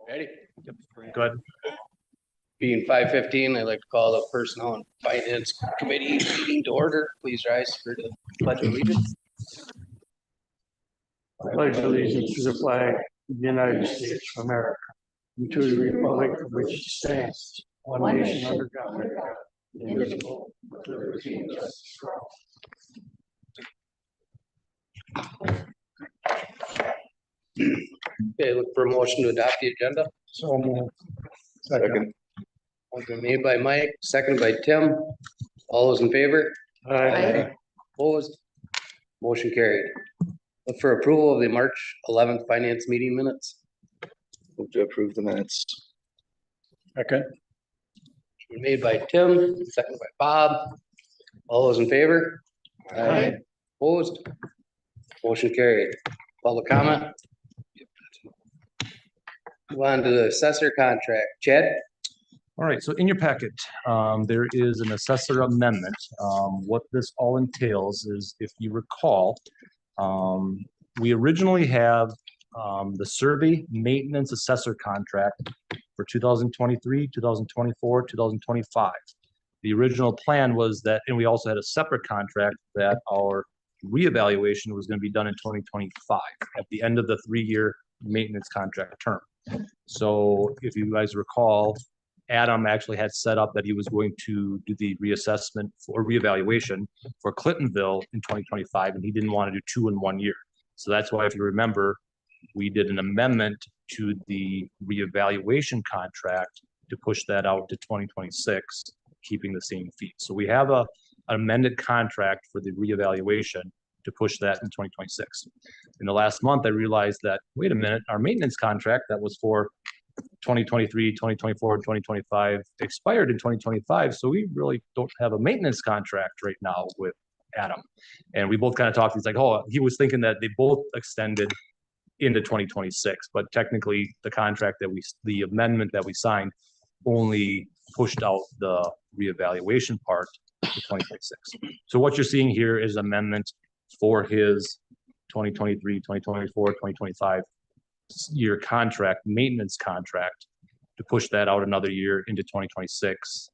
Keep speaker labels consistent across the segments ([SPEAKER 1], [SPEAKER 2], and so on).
[SPEAKER 1] Ready?
[SPEAKER 2] Good.
[SPEAKER 1] Being 5:15, I'd like to call the Personnel and Finance Committee meeting to order. Please rise for the pledge of allegiance.
[SPEAKER 3] I pledge allegiance to the flag of the United States of America and to the republic for which it stands, one nation under God, indivisible, with liberty and justice for all.
[SPEAKER 1] Okay, look for a motion to adopt the agenda.
[SPEAKER 3] So moved.
[SPEAKER 1] Second. Motion made by Mike, second by Tim. All those in favor?
[SPEAKER 3] Aye.
[SPEAKER 1] Opposed? Motion carried. Look for approval of the March 11th finance meeting minutes.
[SPEAKER 4] Move to approve the minutes.
[SPEAKER 3] Second.
[SPEAKER 1] Made by Tim, second by Bob. All those in favor?
[SPEAKER 3] Aye.
[SPEAKER 1] Opposed? Motion carried. Public comment? Move on to the assessor contract. Chad?
[SPEAKER 2] All right, so in your packet, there is an assessor amendment. What this all entails is, if you recall, we originally have the survey maintenance assessor contract for 2023, 2024, 2025. The original plan was that, and we also had a separate contract that our reevaluation was going to be done in 2025 at the end of the 3-year maintenance contract term. So if you guys recall, Adam actually had set up that he was going to do the reassessment or reevaluation for Clintonville in 2025, and he didn't want to do 2 in 1 year. So that's why, if you remember, we did an amendment to the reevaluation contract to push that out to 2026, keeping the same fee. So we have an amended contract for the reevaluation to push that in 2026. In the last month, I realized that, wait a minute, our maintenance contract that was for 2023, 2024, 2025 expired in 2025. So we really don't have a maintenance contract right now with Adam. And we both kind of talked. He's like, oh, he was thinking that they both extended into 2026, but technically the contract that the amendment that we signed only pushed out the reevaluation part to 2026. So what you're seeing here is amendment for his 2023, 2024, 2025 year contract, maintenance contract, to push that out another year into 2026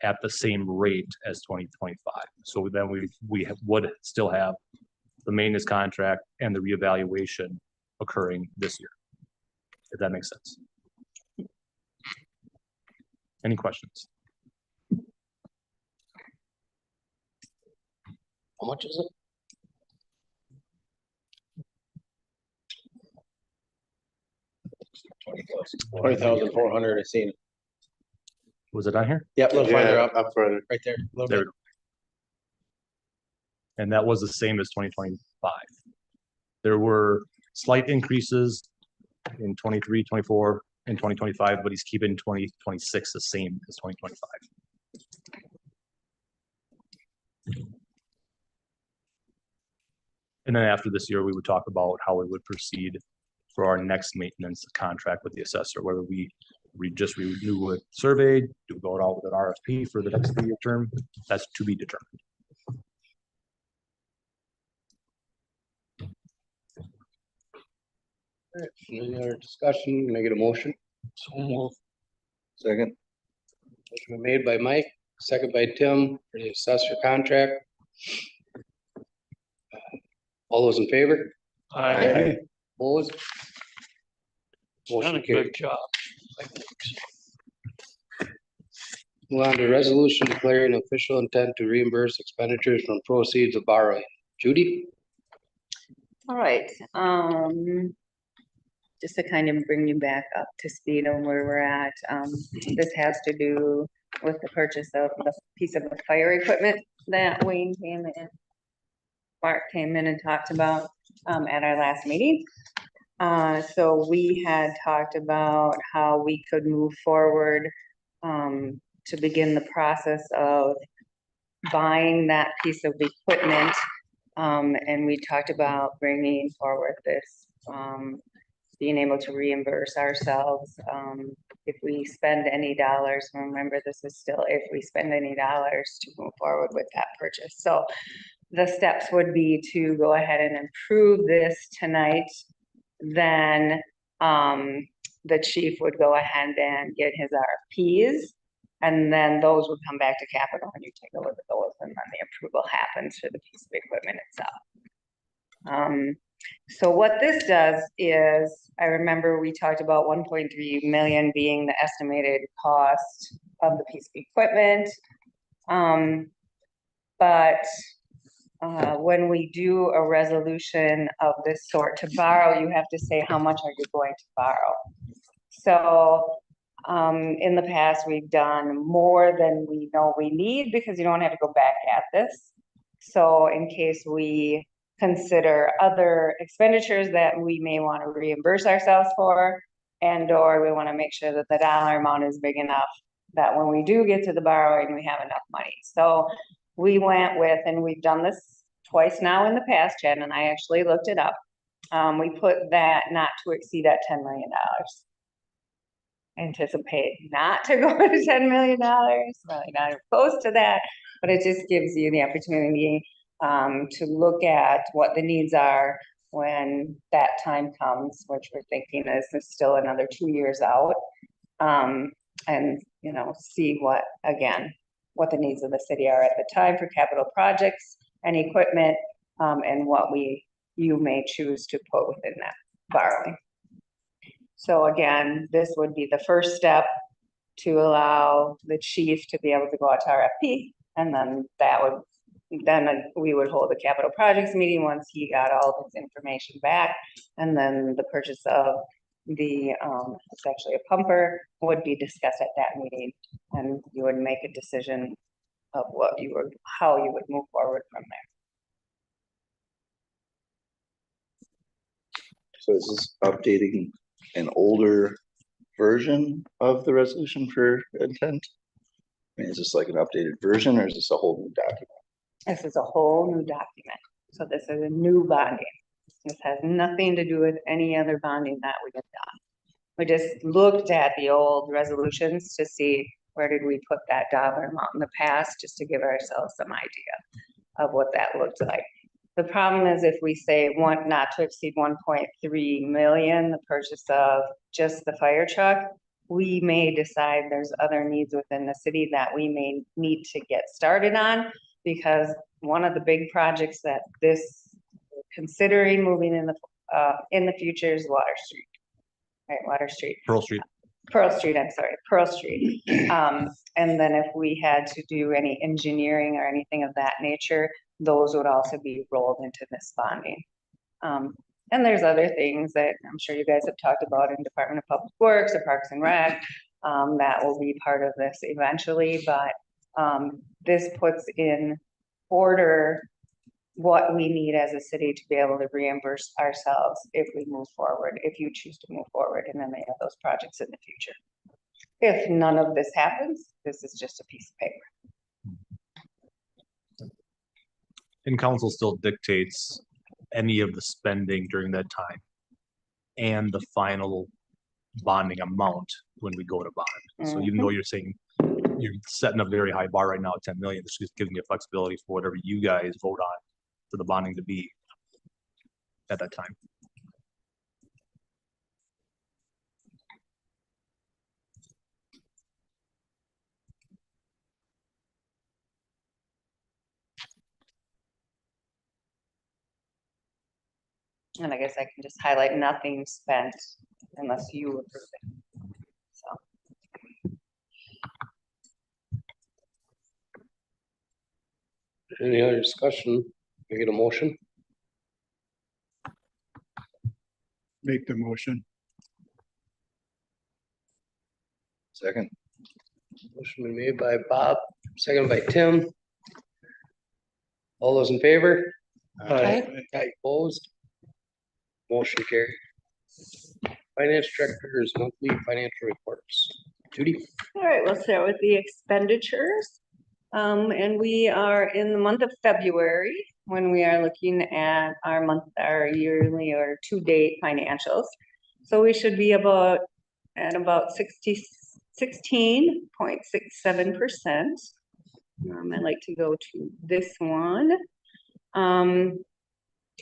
[SPEAKER 2] at the same rate as 2025. So then we would still have the maintenance contract and the reevaluation occurring this year, if that makes sense. Any questions?
[SPEAKER 1] How much is it? $20,400. I seen it.
[SPEAKER 2] Was it on here?
[SPEAKER 1] Yep, a little farther
[SPEAKER 4] Yeah,
[SPEAKER 1] up
[SPEAKER 4] further.
[SPEAKER 1] right there. A little
[SPEAKER 2] There
[SPEAKER 1] bit.
[SPEAKER 2] we go. And that was the same as 2025. There were slight increases in 23, 24, and 2025, but he's keeping 2026 the same as 2025. And then after this year, we would talk about how we would proceed for our next maintenance contract with the assessor, whether we just renew a survey, do go out with an RFP for the next 3-year term. That's to be determined.
[SPEAKER 1] Any other discussion? Can I get a motion?
[SPEAKER 3] So moved.
[SPEAKER 4] Second.
[SPEAKER 1] Motion made by Mike, second by Tim for the assessor contract. All those in favor?
[SPEAKER 3] Aye.
[SPEAKER 1] Opposed?
[SPEAKER 3] Done a
[SPEAKER 1] Motion carried.
[SPEAKER 3] good job.
[SPEAKER 1] Move on to resolution declaring official intent to reimburse expenditures from proceeds of borrowing. Judy?
[SPEAKER 5] All right, just to kind of bring you back up to speed on where we're at, this has to do with the purchase of the piece of the fire equipment that Wayne came in. Mark came in and talked about, at our last meeting. So we had talked about how we could move forward, to begin the process of buying that piece of equipment. And we talked about bringing forward this, being able to reimburse ourselves, if we spend any dollars. Remember, this is still if we spend any dollars to move forward with that purchase. So the steps would be to go ahead and approve this tonight. Then the chief would go ahead and get his RFPs. And then those would come back to capital and you take a look at those and then the approval happens for the piece of equipment itself. So what this does is, I remember we talked about 1.3 million being the estimated cost of the piece of equipment. But when we do a resolution of this sort to borrow, you have to say how much are you going to borrow. So in the past, we've done more than we know we need because you don't have to go back at this. So in case we consider other expenditures that we may want to reimburse ourselves for, and or we want to make sure that the dollar amount is big enough that when we do get to the borrowing, we have enough money. So we went with, and we've done this twice now in the past, Chad, and I actually looked it up. We put that not to exceed that $10 million. Anticipate not to go to $10 million, really not close to that, but it just gives you the opportunity to look at what the needs are when that time comes, which we're thinking is still another 2 years out. And, you know, see what, again, what the needs of the city are at the time for capital projects and equipment, and what you may choose to put within that borrowing. So again, this would be the first step to allow the chief to be able to go out to RFP, and then we would hold a capital projects meeting once he got all this information back, and then the purchase of the it's actually a pumper would be discussed at that meeting, and you would make a decision of how you would move forward from there.
[SPEAKER 4] So is this updating an older version of the resolution for intent? I mean, is this like an updated version or is this a whole new document?
[SPEAKER 5] This is a whole new document. So this is a new bonding. This has nothing to do with any other bonding that we have done. We just looked at the old resolutions to see where did we put that dollar amount in the past, just to give ourselves some idea of what that looked like. The problem is if we say not to exceed 1.3 million, the purchase of just the fire truck, we may decide there's other needs within the city that we may need to get started on, because one of the big projects that this considering moving in the future is Water Street. Right, Water Street.
[SPEAKER 2] Pearl Street.
[SPEAKER 5] Pearl Street, I'm sorry, Pearl Street. And then if we had to do any engineering or anything of that nature, those would also be rolled into this bonding. And there's other things that I'm sure you guys have talked about in Department of Public Works or Parks and Rec, that will be part of this eventually, but this puts in order what we need as a city to be able to reimburse ourselves if we move forward, if you choose to move forward in any of those projects in the future. If none of this happens, this is just a piece of paper.
[SPEAKER 2] And council still dictates any of the spending during that time and the final bonding amount when we go to bond. So even though you're saying you're setting a very high bar right now at 10 million, this just giving you flexibility for whatever you guys vote on for the bonding to be at that time.
[SPEAKER 5] And I guess I can just highlight nothing spent unless you approve it. So.
[SPEAKER 1] Any other discussion? Can I get a motion?
[SPEAKER 3] Make the motion.
[SPEAKER 4] Second.
[SPEAKER 1] Motion been made by Bob, second by Tim. All those in favor? Aye, opposed? Motion carried. Finance director's monthly financial reports. Judy?
[SPEAKER 5] All right, we'll start with the expenditures. And we are in the month of February when we are looking at our yearly or to-date financials. So we should be at about 16.67%. I'd like to go to this one. Can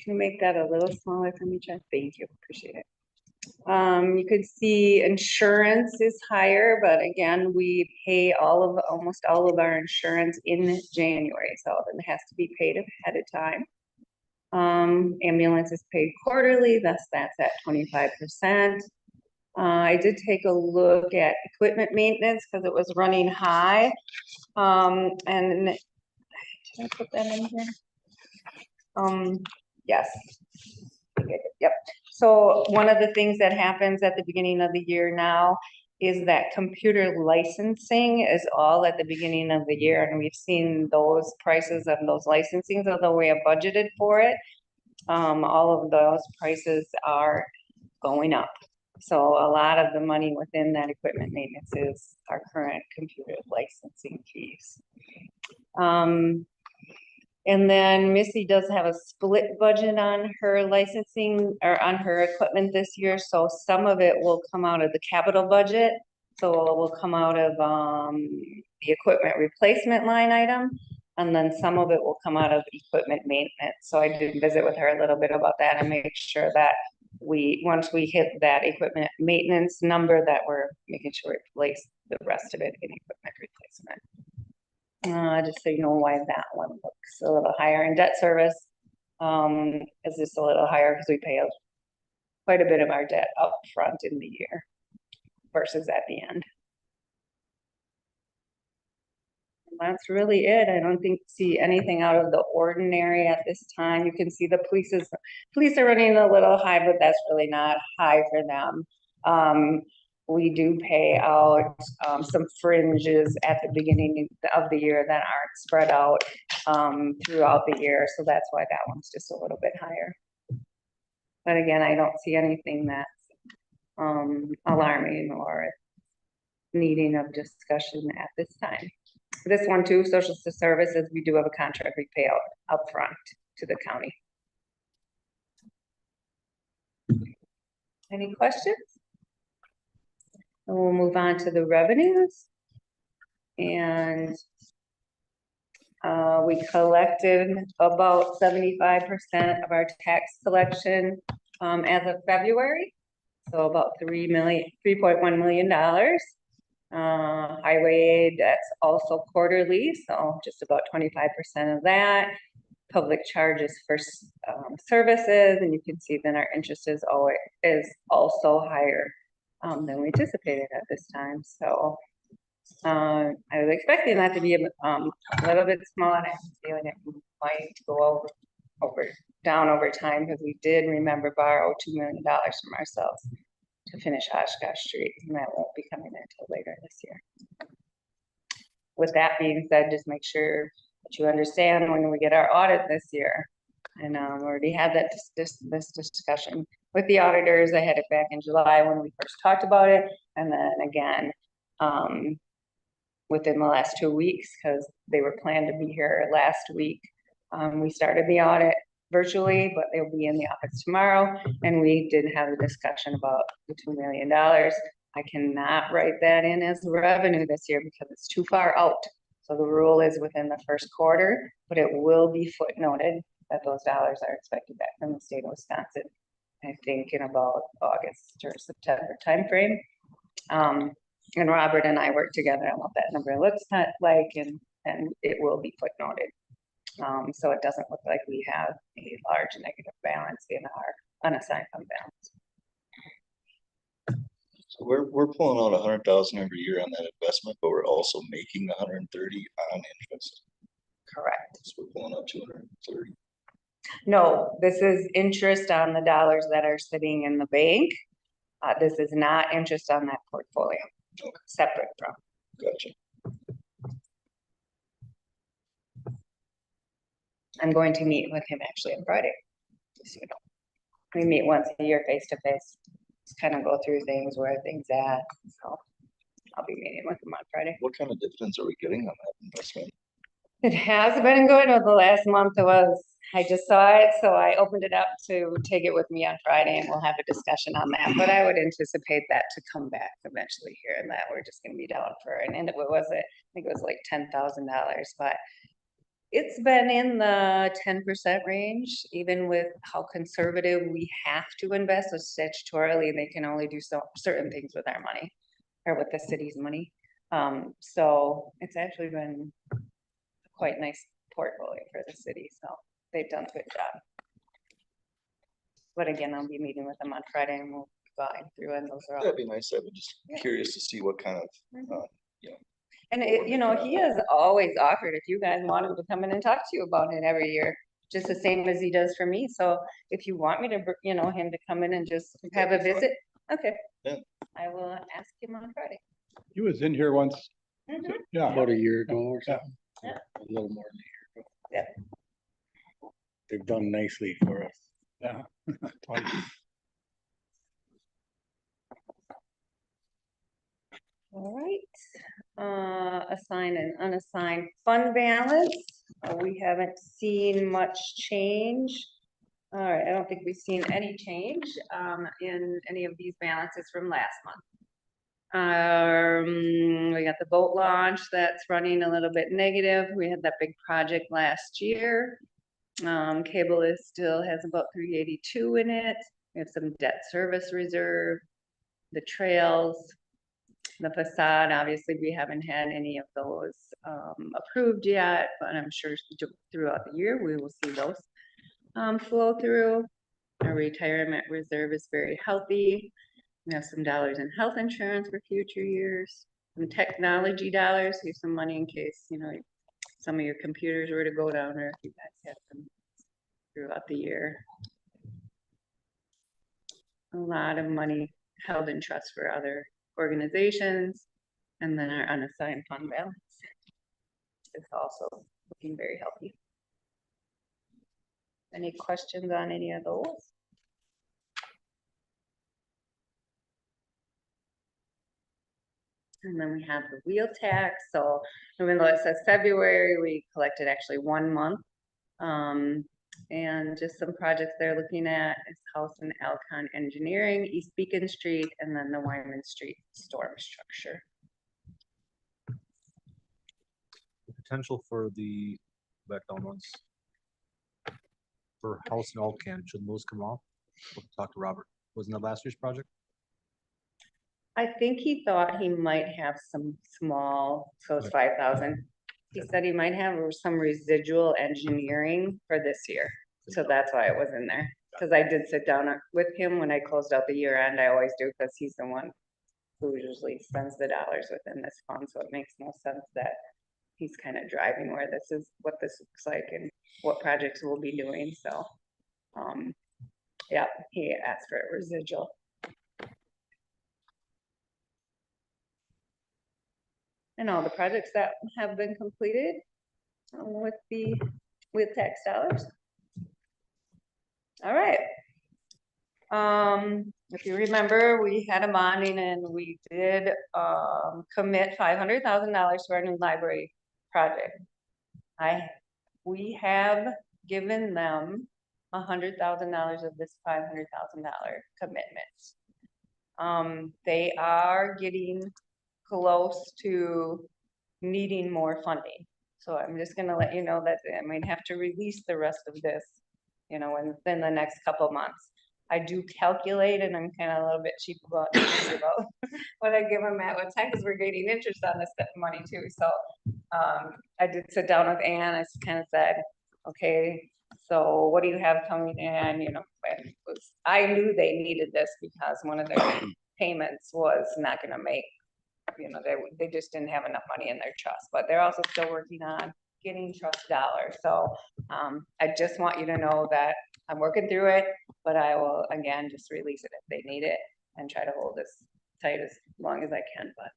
[SPEAKER 5] you make that a little smaller for me, Jeff? Thank you, appreciate it. You could see insurance is higher, but again, we pay almost all of our insurance in January, so it has to be paid ahead of time. Ambulance is paid quarterly, that's at 25%. I did take a look at equipment maintenance because it was running high. And did I put that in here? Yes. Yep. So one of the things that happens at the beginning of the year now is that computer licensing is all at the beginning of the year, and we've seen those prices of those licensings, although we have budgeted for it. All of those prices are going up. So a lot of the money within that equipment maintenance is our current computer licensing fees. And then Missy does have a split budget on her licensing or on her equipment this year, so some of it will come out of the capital budget. So it will come out of the equipment replacement line item, and then some of it will come out of equipment maintenance. So I did visit with her a little bit about that and make sure that once we hit that equipment maintenance number, that we're making sure we replace the rest of it in equipment replacement. Just so you know why that one looks a little higher in debt service. Is just a little higher because we pay quite a bit of our debt up front in the year versus at the end. And that's really it. I don't see anything out of the ordinary at this time. You can see the police are running a little high, but that's really not high for them. We do pay out some fringes at the beginning of the year that aren't spread out throughout the year. So that's why that one's just a little bit higher. But again, I don't see anything that's alarming or needing of discussion at this time. This one too, social services, we do have a contract we pay out upfront to the county. Any questions? And we'll move on to the revenues. And we collected about 75% of our tax collection as of February. So about $3.1 million. Highway, that's also quarterly, so just about 25% of that. Public charges for services, and you can see then our interest is also higher than we anticipated at this time. So I was expecting that to be a little bit small, and I'm feeling it might go down over time because we did borrow $2 million from ourselves to finish Oshkosh Street, and that won't be coming until later this year. With that being said, just make sure that you understand when we get our audit this year, and we already had this discussion with the auditors. I had it back in July when we first talked about it, and then again within the last 2 weeks because they were planned to be here last week. We started the audit virtually, but they'll be in the office tomorrow. And we did have a discussion about the $2 million. I cannot write that in as revenue this year because it's too far out. So the rule is within the first quarter, but it will be footnoted that those dollars are expected back from the state of Wisconsin, I think in about August or September timeframe. And Robert and I work together on what that number looks like, and it will be footnoted. So it doesn't look like we have a large negative balance in our unassigned fund balance.
[SPEAKER 4] So we're pulling out 100,000 every year on that investment, but we're also making 130 on interest.
[SPEAKER 5] Correct.
[SPEAKER 4] So we're pulling out 230.
[SPEAKER 5] No, this is interest on the dollars that are sitting in the bank. This is not interest on that portfolio.
[SPEAKER 4] Okay.
[SPEAKER 5] Separate from.
[SPEAKER 4] Gotcha.
[SPEAKER 5] I'm going to meet with him actually on Friday. Just so you know. We meet once a year face to face. Just kind of go through things, where things at. So I'll be meeting with him on Friday.
[SPEAKER 4] What kind of dividends are we getting on that investment?
[SPEAKER 5] It has been good. Over the last month I just saw it, so I opened it up to take it with me on Friday, and we'll have a discussion on that. But I would anticipate that to come back eventually here, and that we're just going to be down for. And it was I think it was like $10,000, but It's been in the 10% range, even with how conservative we have to invest, so statutorily, they can only do so certain things with our money. Or with the city's money. So it's actually been a quite nice portfolio for the city, so they've done a good job. But again, I'll be meeting with them on Friday and we'll go through and those are all.
[SPEAKER 4] That'd be nice. I was just
[SPEAKER 5] Yeah.
[SPEAKER 4] curious to see what kind of,
[SPEAKER 5] And it, he has always offered, if you guys want him to come in and talk to you about it every year, just the same as he does for me. So if you want me to, him to come in and just have a visit, okay.
[SPEAKER 4] Yeah.
[SPEAKER 5] I will ask him on Friday.
[SPEAKER 3] He was in here once.
[SPEAKER 5] Mhm.
[SPEAKER 3] Yeah.
[SPEAKER 1] About a year ago or something.
[SPEAKER 5] Yeah.
[SPEAKER 1] A little more than a year ago.
[SPEAKER 5] Yeah.
[SPEAKER 1] They've done nicely for us.
[SPEAKER 3] Yeah. Twice.
[SPEAKER 5] All right, assign and unassigned fund balance. We haven't seen much change. All right, I don't think we've seen any change, in any of these balances from last month. We got the boat launch that's running a little bit negative. We had that big project last year. Cable is still has about 382 in it. We have some debt service reserve, the trails. The facade, obviously, we haven't had any of those approved yet, but I'm sure throughout the year, we will see those flow through. Our retirement reserve is very healthy. We have some dollars in health insurance for future years. Some technology dollars, save some money in case, some of your computers were to go down or if you guys had them throughout the year. A lot of money held in trust for other organizations, and then our unassigned fund balance is also looking very healthy. Any questions on any of those? And then we have the wheel tax. So even though it says February, we collected actually 1 month. And just some projects they're looking at is House and Alcon Engineering, East Beacon Street, and then the Wyman Street storm structure.
[SPEAKER 2] The potential for the back down ones. For House and Alcan, should those come off? We'll talk to Robert. Wasn't that last year's project?
[SPEAKER 5] I think he thought he might have some small, so it's 5,000. He said he might have some residual engineering for this year. So that's why it was in there. Cause I did sit down with him when I closed out the year end. I always do, cause he's the one who usually spends the dollars within this fund. So it makes no sense that he's kind of driving where this is, what this looks like and what projects we'll be doing. So, yeah, he asked for a residual. And all the projects that have been completed with tax dollars. All right. If you remember, we had a bonding and we did commit $500,000 to our new library project. We have given them $100,000 of this $500,000 commitment. They are getting close to needing more funding. So I'm just gonna let you know that I might have to release the rest of this, within the next couple months. I do calculate and I'm kind of a little bit cheap about what I give them at what time, because we're getting interest on this money too. So I did sit down with Ann. I kind of said, okay, so what do you have coming in? I knew they needed this because one of their payments was not gonna make, they just didn't have enough money in their trust, but they're also still working on getting trust dollars. So I just want you to know that I'm working through it, but I will again just release it if they need it and try to hold this tight as long as I can. But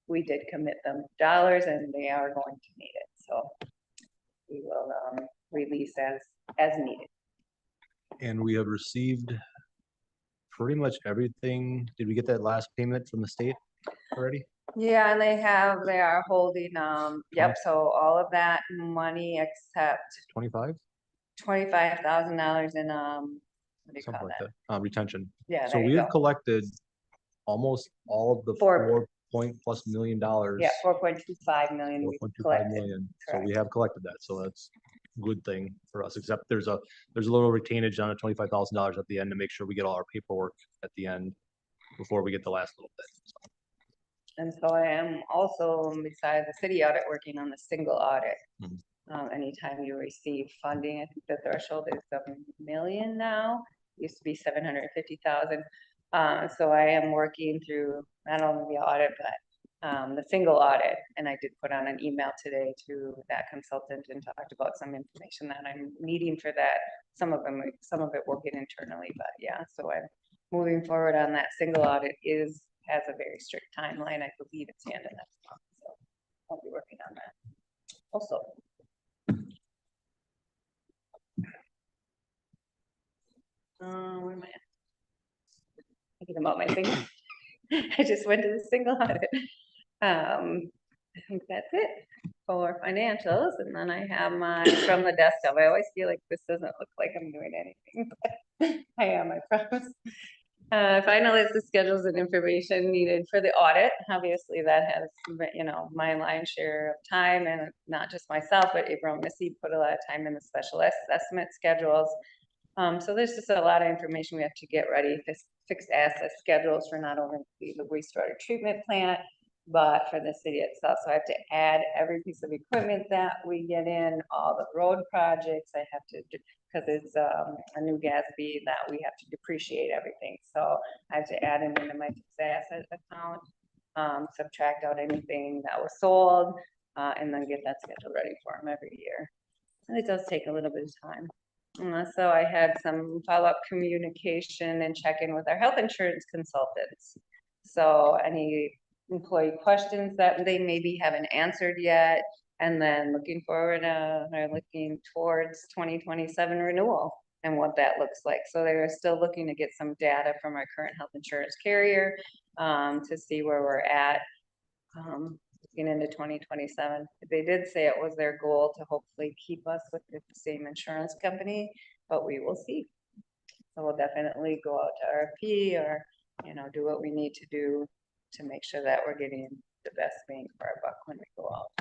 [SPEAKER 5] we did commit them dollars and they are going to need it. So we will release as needed.
[SPEAKER 2] And we have received pretty much everything. Did we get that last payment from the state already?
[SPEAKER 5] Yeah, and they are holding, yep, so all of that money except
[SPEAKER 2] 25?
[SPEAKER 5] $25,000 in, what do you call
[SPEAKER 2] Something like
[SPEAKER 5] that?
[SPEAKER 2] that. Retention.
[SPEAKER 5] Yeah,
[SPEAKER 2] So
[SPEAKER 5] there
[SPEAKER 2] we
[SPEAKER 5] you
[SPEAKER 2] have
[SPEAKER 5] go.
[SPEAKER 2] collected almost all of the
[SPEAKER 5] Four.
[SPEAKER 2] 4+ million.
[SPEAKER 5] Yeah, 4.25 million we
[SPEAKER 2] 4.25
[SPEAKER 5] collected.
[SPEAKER 2] million. So we
[SPEAKER 5] correct.
[SPEAKER 2] have collected that. So that's a good thing for us, except there's a little retainage on a $25,000 at the end to make sure we get all our paperwork at the end before we get the last little bit. So,
[SPEAKER 5] And so I am also, besides the city audit, working on the single audit.
[SPEAKER 2] Mhm.
[SPEAKER 5] Anytime you receive funding, I think the threshold is 7 million now, used to be 750,000. So I am working through not only the audit, but the single audit. And I did put on an email today to that consultant and talked about some information that I'm needing for that. Some of it we'll get internally, but yeah, so I'm moving forward on that. Single audit has a very strict timeline. I believe it's the end of next month, so I'll be working on that. Also. Where am I at? Thinking about my thing. I just went to the single audit. I think that's it for financials, and then I have my from the desktop. I always feel like this doesn't look like I'm doing anything, but I am, I promise. Finalize the schedules and information needed for the audit. Obviously, that has, my lion's share of time, and not just myself, but April and Missy put a lot of time in the special estimate schedules. So there's just a lot of information we have to get ready, fixed asset schedules for not only the wastewater treatment plant, but for the city itself. So I have to add every piece of equipment that we get in, all the road projects. I have to, because it's a new GASB that we have to depreciate everything. So I have to add it into my fixed asset account, subtract out anything that was sold, and then get that schedule ready for them every year. And it does take a little bit of time. So I had some follow-up communication and check-in with our health insurance consultants. So any employee questions that they maybe haven't answered yet, and then looking forward, or looking towards 2027 renewal and what that looks like. So they're still looking to get some data from our current health insurance carrier to see where we're at. Looking into 2027. They did say it was their goal to hopefully keep us with the same insurance company, but we will see. So we'll definitely go out to RFP or, do what we need to do to make sure that we're getting the best bang for our buck when we go out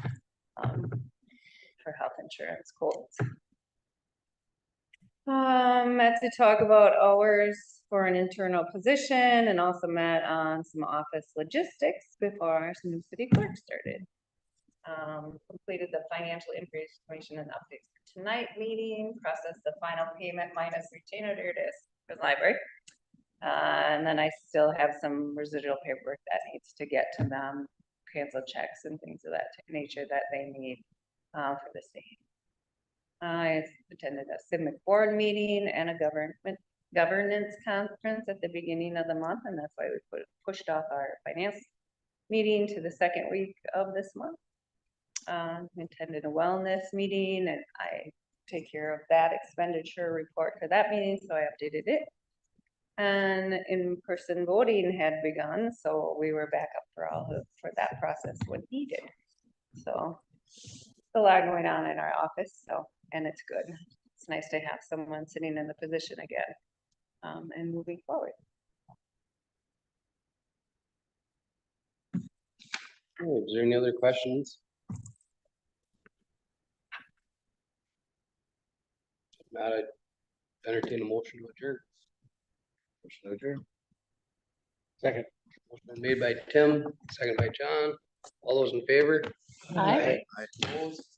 [SPEAKER 5] for health insurance quotes. Met to talk about hours for an internal position, and also met on some office logistics before our new city clerk started. Completed the financial information and updates for tonight meeting, processed the final payment minus retainer, there it is, for the library. And then I still have some residual paperwork that needs to get to them, cancel checks and things of that nature that they need for the state. I attended a civic board meeting and a governance conference at the beginning of the month, and that's why we pushed off our finance meeting to the second week of this month. Attended a wellness meeting, and I take care of that expenditure report for that meeting, so I updated it. And in-person voting had begun, so we were back up for that process when needed. So a lot going on in our office, and it's good. It's nice to have someone sitting in the position again, and moving forward.
[SPEAKER 1] Is there any other questions? If not, I'd entertain a motion to adjourn.
[SPEAKER 4] Motion to adjourn.
[SPEAKER 1] Second. Motion made by Tim, second by John. All those in favor?
[SPEAKER 5] Aye.
[SPEAKER 1] Opposed?